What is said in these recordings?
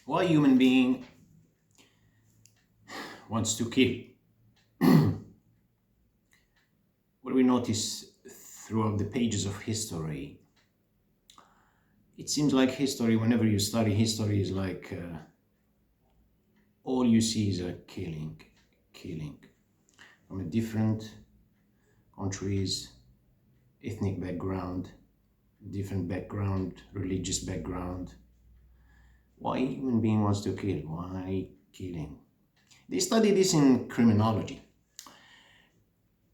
Why human being wants to kill? What we notice throughout the pages of history, it seems like history, whenever you study history, is like all you see is a killing from a different countries, ethnic background, different background, religious background. Why human being wants to kill? Why killing? They study this in criminology.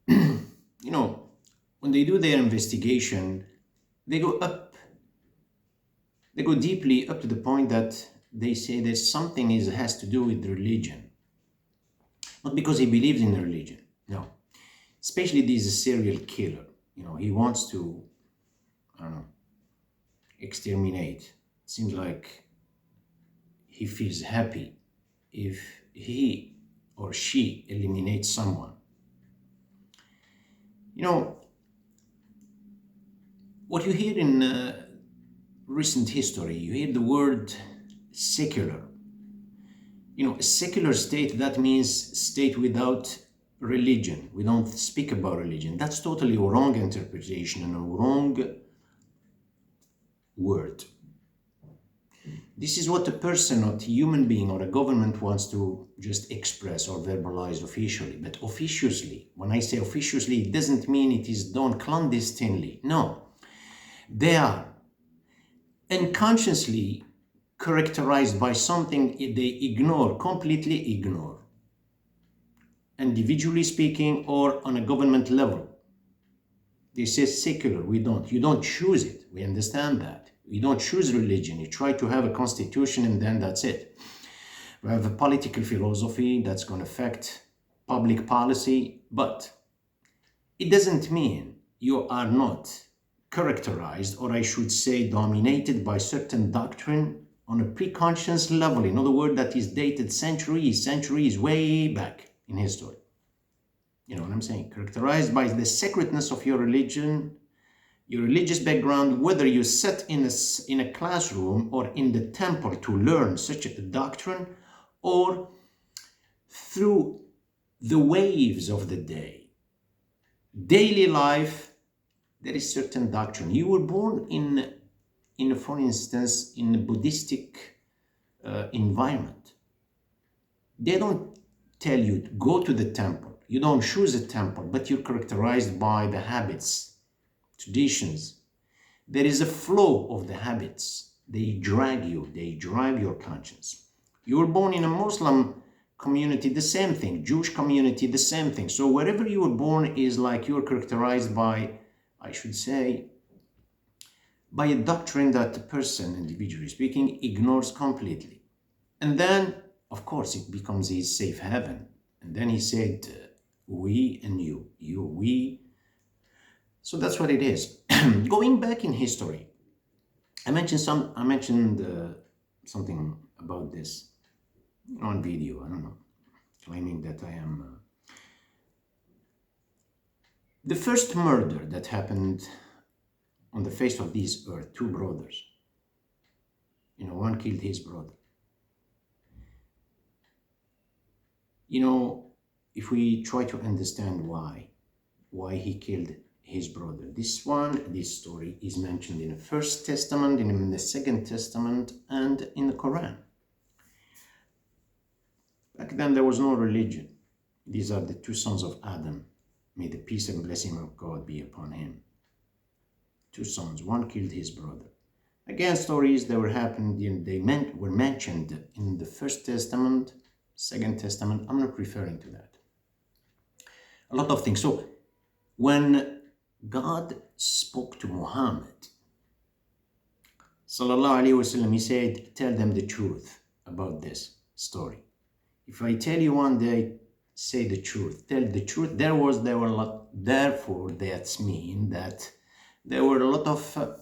You know, when they do their investigation, they go up, they go deeply up to the point that they say that something has to do with religion. Not because he believes in religion, no. Especially this serial killer. He wants to, I don't know, exterminate. It seems like he feels happy if he or she eliminates someone. You know, what you hear in recent history, you hear the word secular. A secular state, that means state without religion. We don't speak about religion. That's totally a wrong interpretation and a wrong word. This is what a person, not a human being or a government wants to just express or verbalize officially. But officiously, when I say officiously, it doesn't mean it is done clandestinely. No, they are unconsciously characterized by something they ignore, completely ignore, individually speaking or on a government level. They say secular, you don't choose it. We understand that. You don't choose religion. You try to have a constitution and then that's it. We have a political philosophy that's going to affect public policy, but it doesn't mean you are not characterized, or I should say dominated by certain doctrine on a preconscious level. In other words, that is dated centuries way back in history. You know what I'm saying? Characterized by the sacredness of your religion, your religious background, whether you sat in a classroom or in the temple to learn such a doctrine, or through the waves of the daily life, there is certain doctrine. You were born in for instance, in a Buddhistic environment. They don't tell you to go to the temple. You don't choose a temple, but you're characterized by the habits, traditions. There is a flow of the habits. They drag you, they drive your conscience. You were born in a Muslim community, the same thing. Jewish community, the same thing. So wherever you were born is like you're characterized by, I should say, by a doctrine that the person, individually speaking, ignores completely. And then, of course, it becomes his safe haven. And then he said, we and you, we. So that's what it is. Going back in history, I mentioned something about this on video. I don't know, claiming that I am. The first murder that happened on the face of this earth, two brothers. One killed his brother. If we try to understand why he killed his brother, this story is mentioned in the First Testament, in the Second Testament, and in the Quran. Back then there was no religion. These are the two sons of Adam. May the peace and blessing of God be upon him. Two sons, one killed his brother. Again, stories that were mentioned in the First Testament, Second Testament. I'm not referring to that. A lot of things. So when God spoke to Muhammad, sallallahu alaihi wasallam, he said, tell them the truth about this story. If I tell you one day, say the truth, tell the truth. Therefore, that's mean that there were a lot of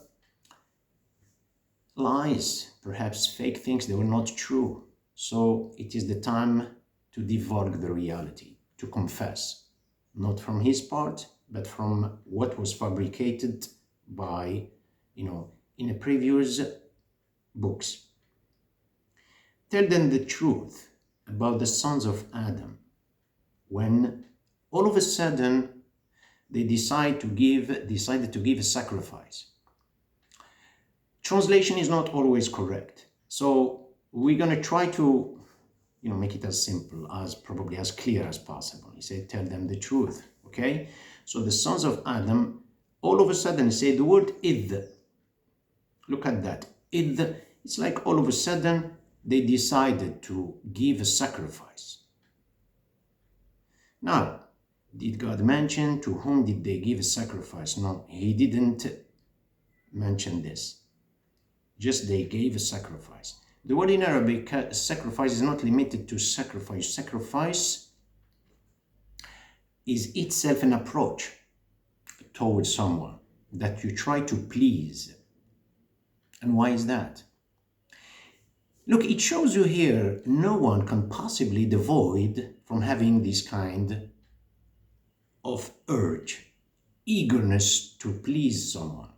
lies, perhaps fake things that were not true. So it is the time to divulge the reality, to confess, not from his part, but from what was fabricated by, in the previous books. tell them the truth about the sons of Adam when all of a sudden they decided to give a sacrifice. Translation is not always correct, so we're going to try to make it as simple as probably as clear as possible. He said, tell them the truth. Okay, so the sons of Adam, all of a sudden, he said the word idh. Look at that. Idh, it's like all of a sudden they decided to give a sacrifice. Now, did God mention to whom did they give a sacrifice? No, he didn't mention this. Just they gave a sacrifice. The word in Arabic, sacrifice, is not limited to sacrifice. Sacrifice is itself an approach towards someone that you try to please. And why is that? Look, it shows you here no one can possibly devoid from having this kind of urge, eagerness to please someone.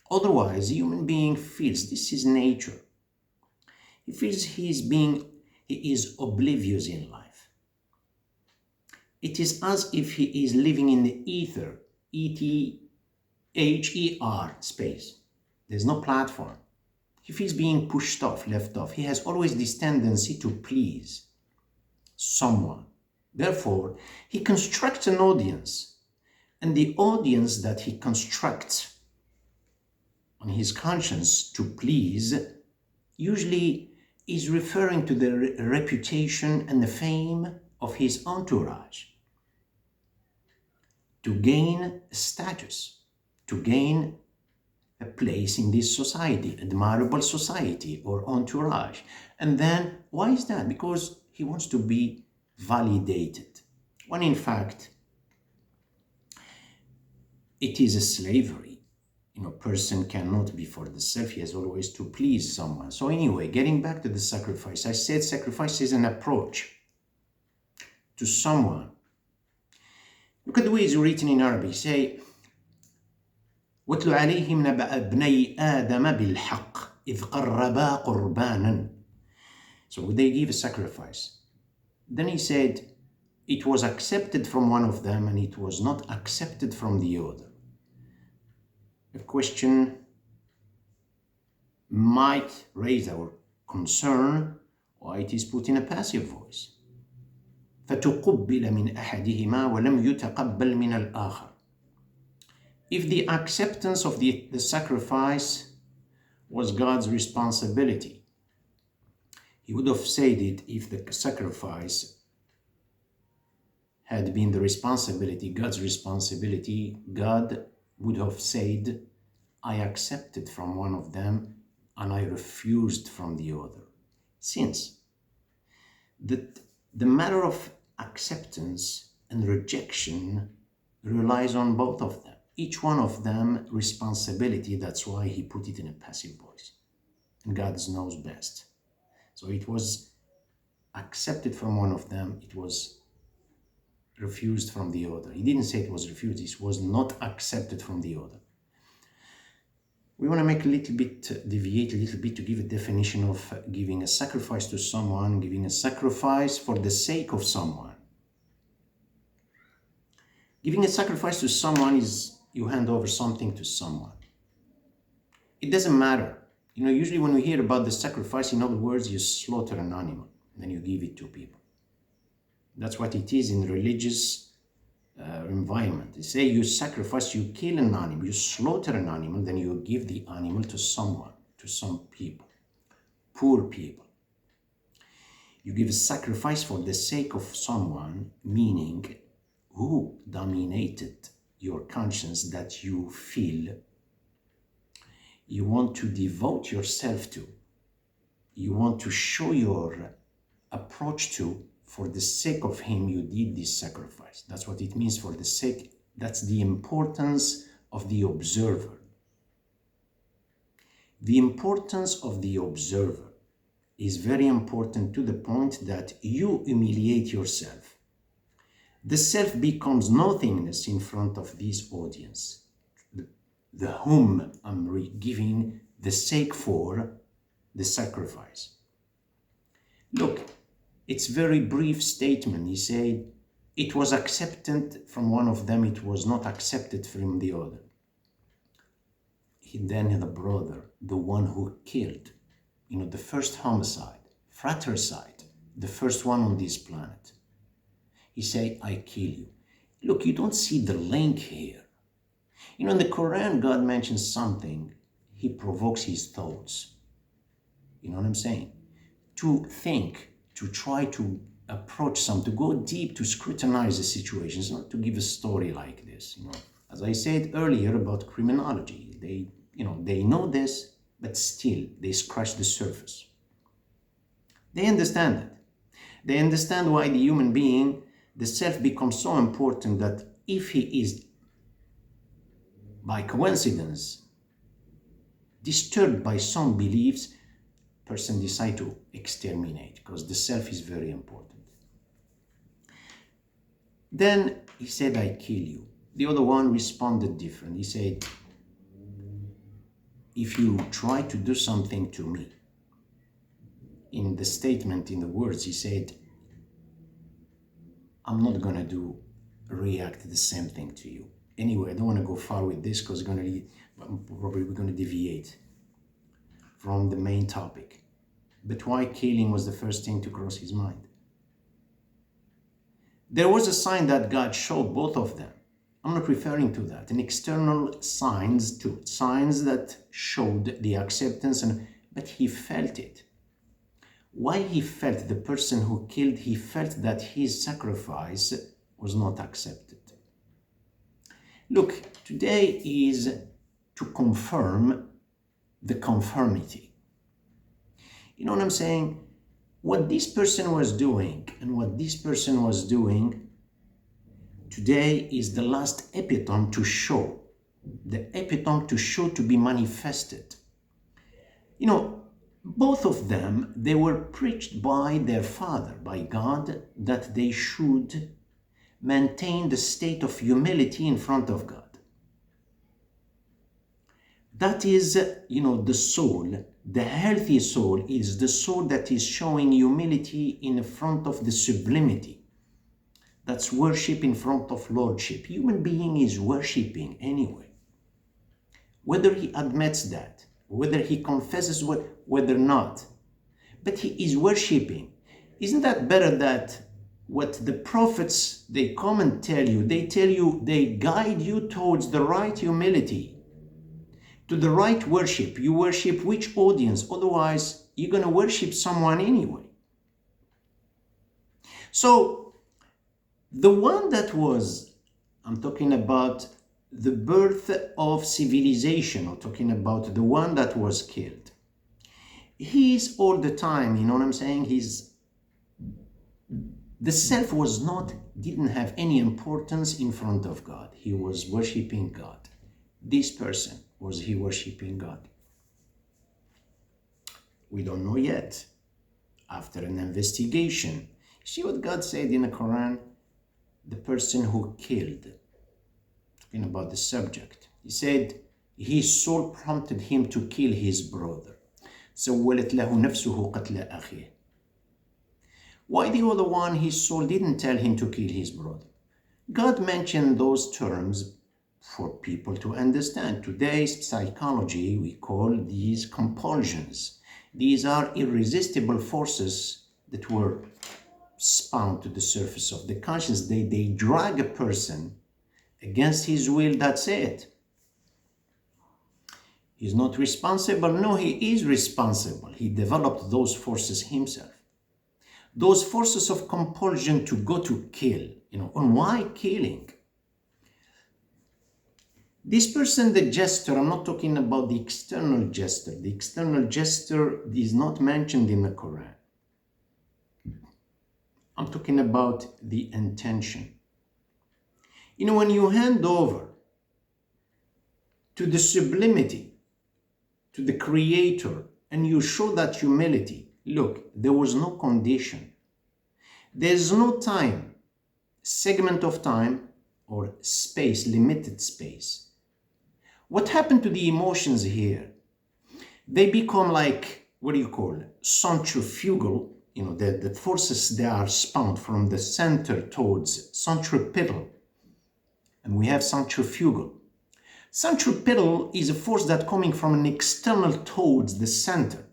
Otherwise, a human being feels this is nature. He feels he is oblivious in life. It is as if he is living in the ether, E-T-H-E-R space. There's no platform. He feels being pushed off, left off. He has always this tendency to please someone. Therefore, he constructs an audience, and the audience that he constructs on his conscience to please usually is referring to the reputation and the fame of his entourage, to gain status, to gain a place in this society, admirable society or entourage. And then, why is that? Because he wants to be validated. When in fact, it is a slavery. Person cannot be for the self, he has always to please someone. So anyway, getting back to the sacrifice, I said sacrifice is an approach to someone. Look at the way it's written in Arabic. Say, وَاتْلُ عَلَيْهِمْ نَبَأَ ابْنَيْ آدَمَ بِالْحَقِّ إِذْ قَرَّبَا قُرْبَانًا. So they give a sacrifice. Then he said, it was accepted from one of them and it was not accepted from the other. A question might raise our concern why it is put in a passive voice. فَتُقُبِّلَ مِنْ أَحَدِهِمَا وَلَمْ يُتَقَبَّلْ مِنَ الْآخَرِ. If the acceptance of the sacrifice was God's responsibility, he would have said it. If the sacrifice had been the responsibility, God's responsibility, God would have said, I accepted from one of them and I refused from the other. Since the matter of acceptance and rejection relies on both of them. Each one of them responsibility, that's why he put it in a passive voice. And God knows best. So it was accepted from one of them, it was refused from the other. He didn't say it was refused, it was not accepted from the other. We want to make deviate a little bit to give a definition of giving a sacrifice to someone, giving a sacrifice for the sake of someone. Giving a sacrifice to someone is you hand over something to someone. It doesn't matter. Usually when we hear about the sacrifice, in other words, you slaughter an animal, then you give it to people. That's what it is in religious environment. They say you sacrifice, you kill an animal, you slaughter an animal, then you give the animal to someone, to some people, poor people. You give a sacrifice for the sake of someone, meaning who dominated your conscience that you feel you want to devote yourself to, you want to show your approach to. For the sake of him, you did this sacrifice. That's what it means, for the sake. That's the importance of the observer. The importance of the observer is very important to the point that you humiliate yourself. The self becomes nothingness in front of this audience, the whom I'm giving the sake for the sacrifice. Look, it's very brief statement. He said, it was accepted from one of them, it was not accepted from the other. Then the brother, the one who killed, the first homicide, fratricide, the first one on this planet. He said, I kill you. Look, you don't see the link here. In the Quran, God mentions something. He provokes his thoughts. You know what I'm saying? To think, to try to approach something, to go deep, to scrutinize the situations, not to give a story like this. As I said earlier about criminology, they know this, but still they scratch the surface. They understand that. They understand why the human being, the self, becomes so important that if he is, by coincidence, disturbed by some beliefs, person decide to exterminate, because the self is very important. Then he said, I kill you. The other one responded different. He said, if you try to do something to me, in the statement, in the words, he said, I'm not going to react the same thing to you. Anyway, I don't want to go far with this because probably we're going to deviate from the main topic. But why killing was the first thing to cross his mind? There was a sign that God showed both of them. I'm not referring to that. An external signs too. Signs that showed the acceptance, but he felt it. Why he felt, the person who killed, he felt that his sacrifice was not accepted. Look, today is to confirm the conformity. You know what I'm saying? What this person was doing and what this person was doing today is the last epitome to show. The epitome to show, to be manifested. Both of them, they were preached by their father, by God, that they should maintain the state of humility in front of God. That is, the soul, the healthy soul is the soul that is showing humility in front of the sublimity. That's worship in front of lordship. Human being is worshiping anyway. Whether he admits that, whether he confesses whether not, but he is worshiping. Isn't that better that what the prophets, they come and tell you, they guide you towards the right humility, to the right worship. You worship which audience? Otherwise, you're going to worship someone anyway. So, the one that was, I'm talking about the birth of civilization, or talking about the one that was killed. He's all the time, you know what I'm saying? The self didn't have any importance in front of God. He was worshiping God. This person, was he worshiping God? We don't know yet. After an investigation, see what God said in the Quran? The person who killed, talking about the subject, he said his soul prompted him to kill his brother. سولت له نفسه قتل أخيه. Why the other one, his soul didn't tell him to kill his brother? God mentioned those terms for people to understand. Today's psychology, we call these compulsions. These are irresistible forces that were spawned to the surface of the conscience. They drag a person against his will, that's it. He's not responsible. No, he is responsible. He developed those forces himself. Those forces of compulsion to go to kill, and why killing? This person, the jester, I'm not talking about the external jester. The external jester is not mentioned in the Quran. I'm talking about the intention. When you hand over to the sublimity, to the Creator, and you show that humility, look, there was no condition. There's no time, segment of time, or space, limited space. What happened to the emotions here? They become like, centrifugal, the forces, they are spun from the center towards centripetal, and we have centrifugal. Centripetal is a force that coming from an external towards the center.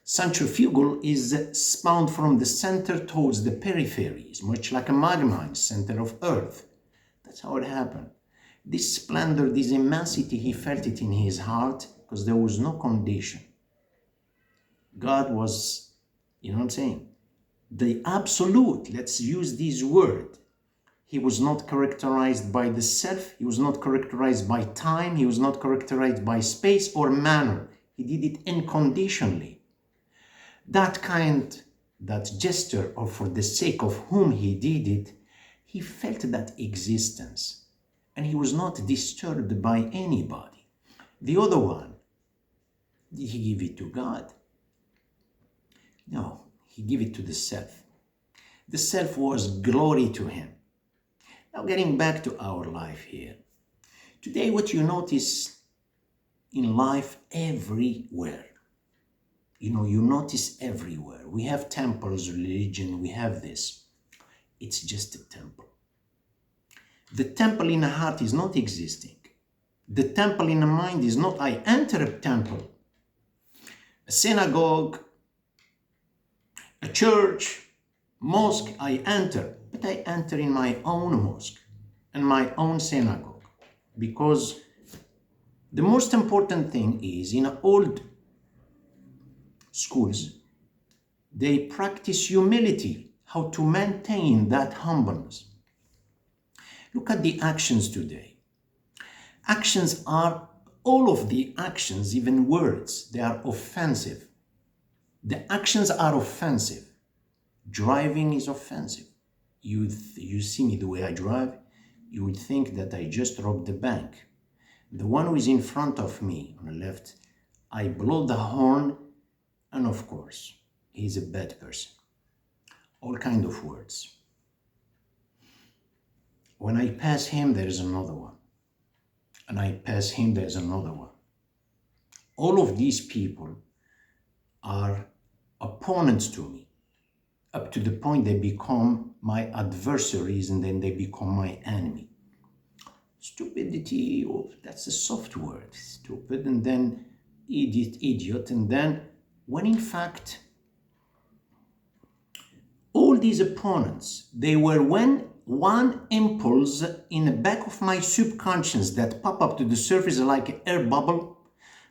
Centrifugal is spun from the center towards the peripheries, much like a magma in the center of Earth. That's how it happened. This splendor, this immensity, he felt it in his heart because there was no condition. God was, you know what I'm saying, the absolute, let's use this word. He was not characterized by the self, he was not characterized by time, he was not characterized by space or manner. He did it unconditionally. That gesture, or for the sake of whom he did it, he felt that existence. And he was not disturbed by anybody. The other one, did he give it to God? No, he gave it to the self. The self was glory to him. Now getting back to our life here. Today what you notice in life everywhere. You notice everywhere. We have temples, religion, we have this. It's just a temple. The temple in the heart is not existing. The temple in the mind is not, I enter a temple, a synagogue, a church, mosque, I enter. But I enter in my own mosque and my own synagogue. Because the most important thing is, in old schools, they practice humility, how to maintain that humbleness. Look at the actions today. Actions are, all of the actions, even words, they are offensive. The actions are offensive. Driving is offensive. You see me the way I drive, you would think that I just robbed the bank. The one who is in front of me on the left, I blow the horn, and of course, he's a bad person. All kind of words. When I pass him, there is another one. And I pass him, there's another one. All of these people are opponents to me, up to the point they become my adversaries, and then they become my enemy. Stupidity, that's a soft word, stupid, and then idiot, and then when in fact, all these opponents, they were one impulse in the back of my subconscious that pop up to the surface like an air bubble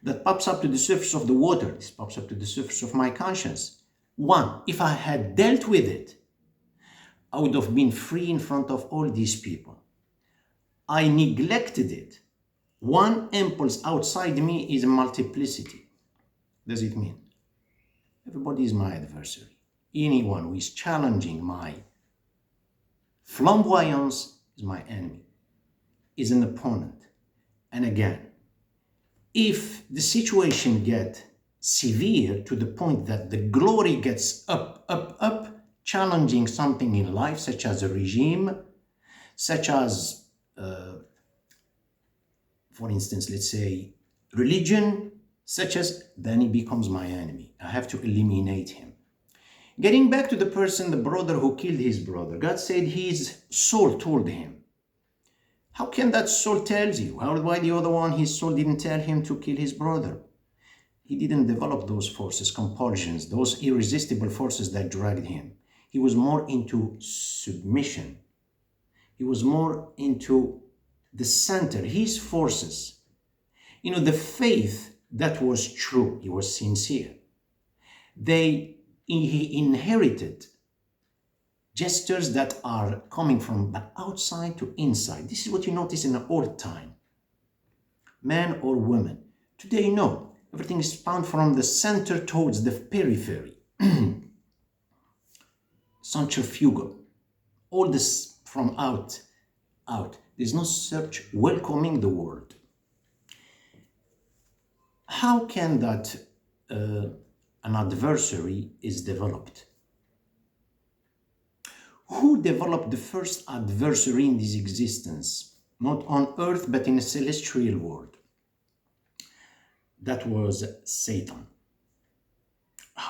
that pops up to the surface of the water. This pops up to the surface of my conscience. One, if I had dealt with it, I would have been free in front of all these people. I neglected it. One impulse outside me is a multiplicity. Does it mean? Everybody is my adversary. Anyone who is challenging my flamboyance is my enemy, is an opponent. And again, if the situation gets severe to the point that the glory gets up, challenging something in life, such as a regime, such as, for instance, let's say religion, then he becomes my enemy. I have to eliminate him. Getting back to the person, the brother who killed his brother, God said his soul told him. How can that soul tell you? Why the other one, his soul didn't tell him to kill his brother? He didn't develop those forces, compulsions, those irresistible forces that dragged him. He was more into submission. He was more into the center, his forces. The faith that was true, he was sincere. He inherited gestures that are coming from the outside to inside. This is what you notice in the old time. Man or woman. Today, no. Everything is found from the center towards the periphery. Centrifugal. All this from out. There's no search welcoming the world. How can that an adversary is developed? Who developed the first adversary in this existence? Not on earth, but in a celestial world. That was Satan.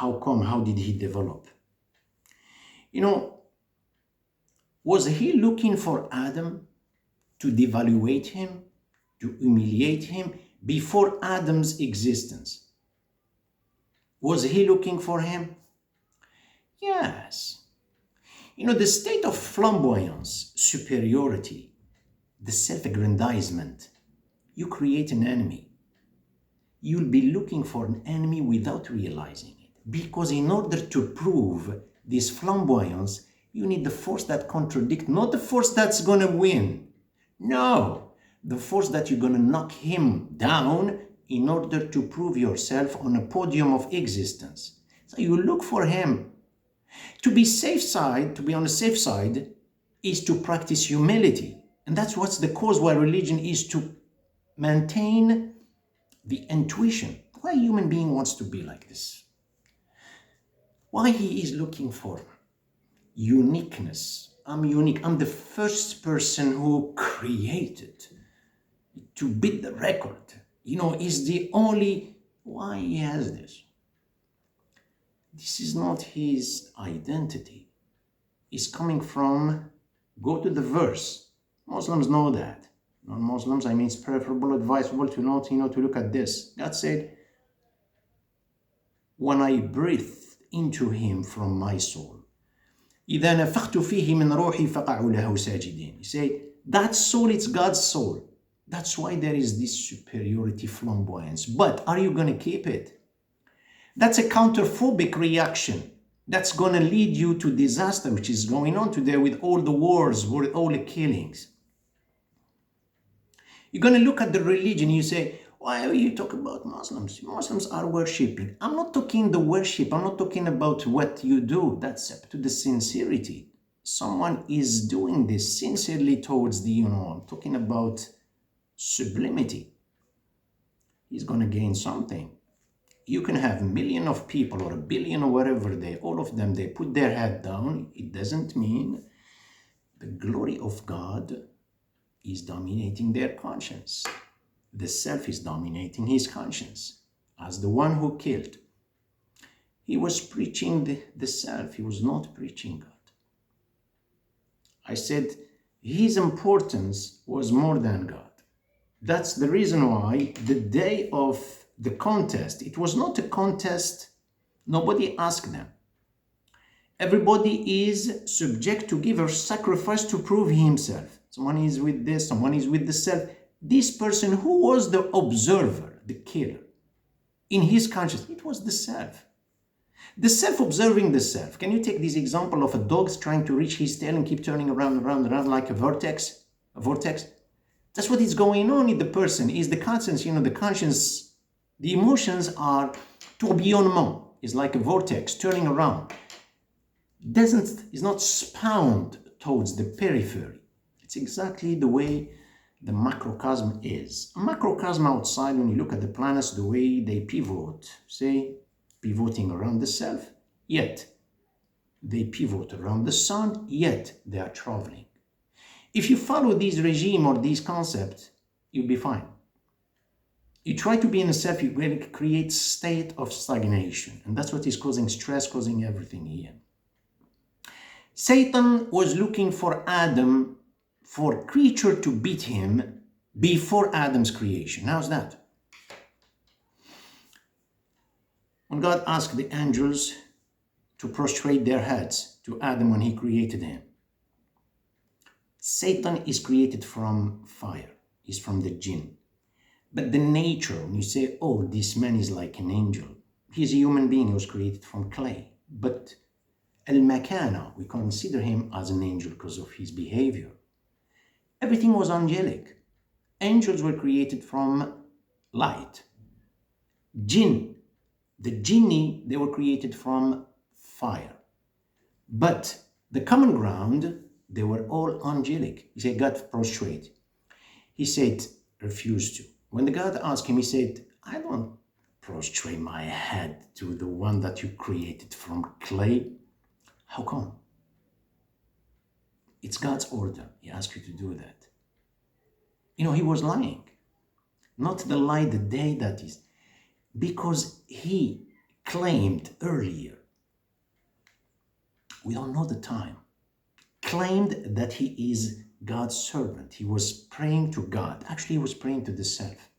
How come? How did he develop? You know, was he looking for Adam to devaluate him, to humiliate him before Adam's existence? Was he looking for him? Yes. You know, the state of flamboyance, superiority, the self-aggrandizement, you create an enemy. You'll be looking for an enemy without realizing it. Because in order to prove this flamboyance, you need the force that contradicts, not the force that's going to win. No, the force that you're going to knock him down in order to prove yourself on a podium of existence. So you look for him. To be safe side, to be on the safe side, is to practice humility. And that's what's the cause why religion is to maintain the intuition. Why a human being wants to be like this? Why he is looking for uniqueness. I'm unique. I'm the first person who created to beat the record. You know, is the only... Why he has this? This is not his identity. It's coming from... Go to the verse. Muslims know that. Non-Muslims, I mean, it's preferable, advisable to not, to look at this. God said, when I breathed into him from my soul, إِذَا نَفَخْتُ فِيهِ مِنْ رُوحِي فَقَعُوا لَهُ سَاجِدِينَ. He said, that soul, it's God's soul. That's why there is this superiority, flamboyance. But are you going to keep it? That's a counterphobic reaction. That's going to lead you to disaster, which is going on today with all the wars, with all the killings. You're going to look at the religion, you say, why are you talking about Muslims? Muslims are worshipping. I'm not talking the worship. I'm not talking about what you do. That's up to the sincerity. Someone is doing this sincerely towards the, I'm talking about sublimity. He's going to gain something. You can have a million of people or a billion or whatever, all of them, they put their head down. It doesn't mean the glory of God is dominating their conscience. The self is dominating his conscience. As the one who killed, he was preaching the self. He was not preaching God. I said his importance was more than God. That's the reason why the day of the contest, it was not a contest. Nobody asked them. Everybody is subject to give a sacrifice to prove himself. Someone is with this, someone is with the self. This person, who was the observer, the killer? In his conscience, it was the self. The self observing the self. Can you take this example of a dog trying to reach his tail and keep turning around like a vortex? A vortex? That's what is going on in the person, is the conscience, the conscience, the emotions are tourbillonnement. It's like a vortex turning around. Is not spawned towards the periphery. It's exactly the way the macrocosm is. A macrocosm outside, when you look at the planets, the way they pivot, say, pivoting around the self, yet they pivot around the sun, yet they are traveling. If you follow this regime or these concepts, you'll be fine. You try to be in the self, you will create state of stagnation. And that's what is causing stress, causing everything here. Satan was looking for Adam, for creature to beat him before Adam's creation. How's that? When God asked the angels to prostrate their heads to Adam when he created him, Satan is created from fire. He's from the jinn. But the nature, when you say, oh, this man is like an angel, he's a human being, he was created from clay. But al-makana, we consider him as an angel because of his behavior. Everything was angelic. Angels were created from light. Jinn, the jinni, they were created from fire. But the common ground, they were all angelic. He said, God, prostrate. He said, refuse to. When the God asked him, he said, I don't prostrate my head to the one that you created from clay. How come? It's God's order. He asked you to do that. He was lying. Not the lie, the day that is. Because he claimed earlier, we don't know the time, claimed that he is God's servant. He was praying to God. Actually, he was praying to the self.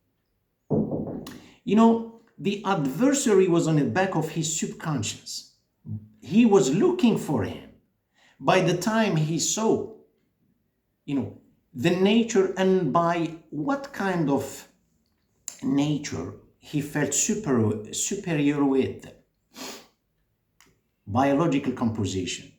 You know, the adversary was on the back of his subconscious. He was looking for him. By the time he saw, the nature, and by what kind of nature he felt superior with, biological composition.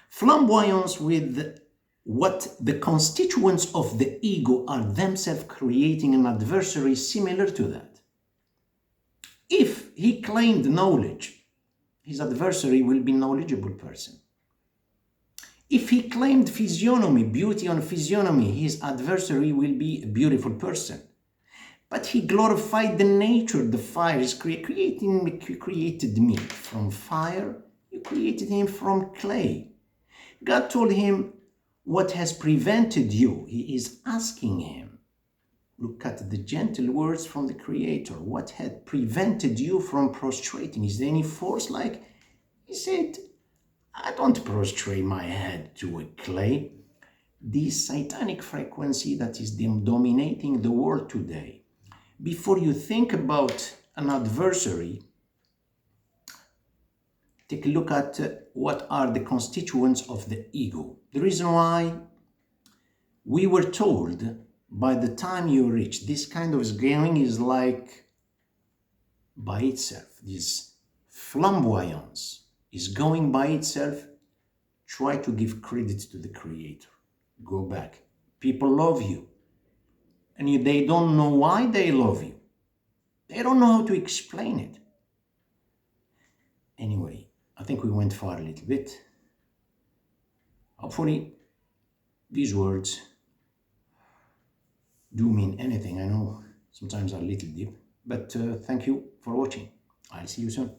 Flamboyance with what the constituents of the ego are themselves creating an adversary similar to that. If he claimed knowledge, his adversary will be a knowledgeable person. If he claimed physiognomy, beauty on physiognomy, his adversary will be a beautiful person. But he glorified the nature, the fire. He created me from fire. You created him from clay. God told him, what has prevented you? He is asking him. Look at the gentle words from the Creator. What had prevented you from prostrating? Is there any force? Like he said, I don't prostrate my head to a clay. The satanic frequency that is dominating the world today. Before you think about an adversary, take a look at what are the constituents of the ego. The reason why we were told by the time you reach this kind of going is like by itself. This flamboyance is going by itself. Try to give credit to the Creator. Go back. People love you. And they don't know why they love you. They don't know how to explain it. Anyway, I think we went far a little bit. Hopefully, these words do mean anything. I know sometimes are a little deep, but thank you for watching. I'll see you soon.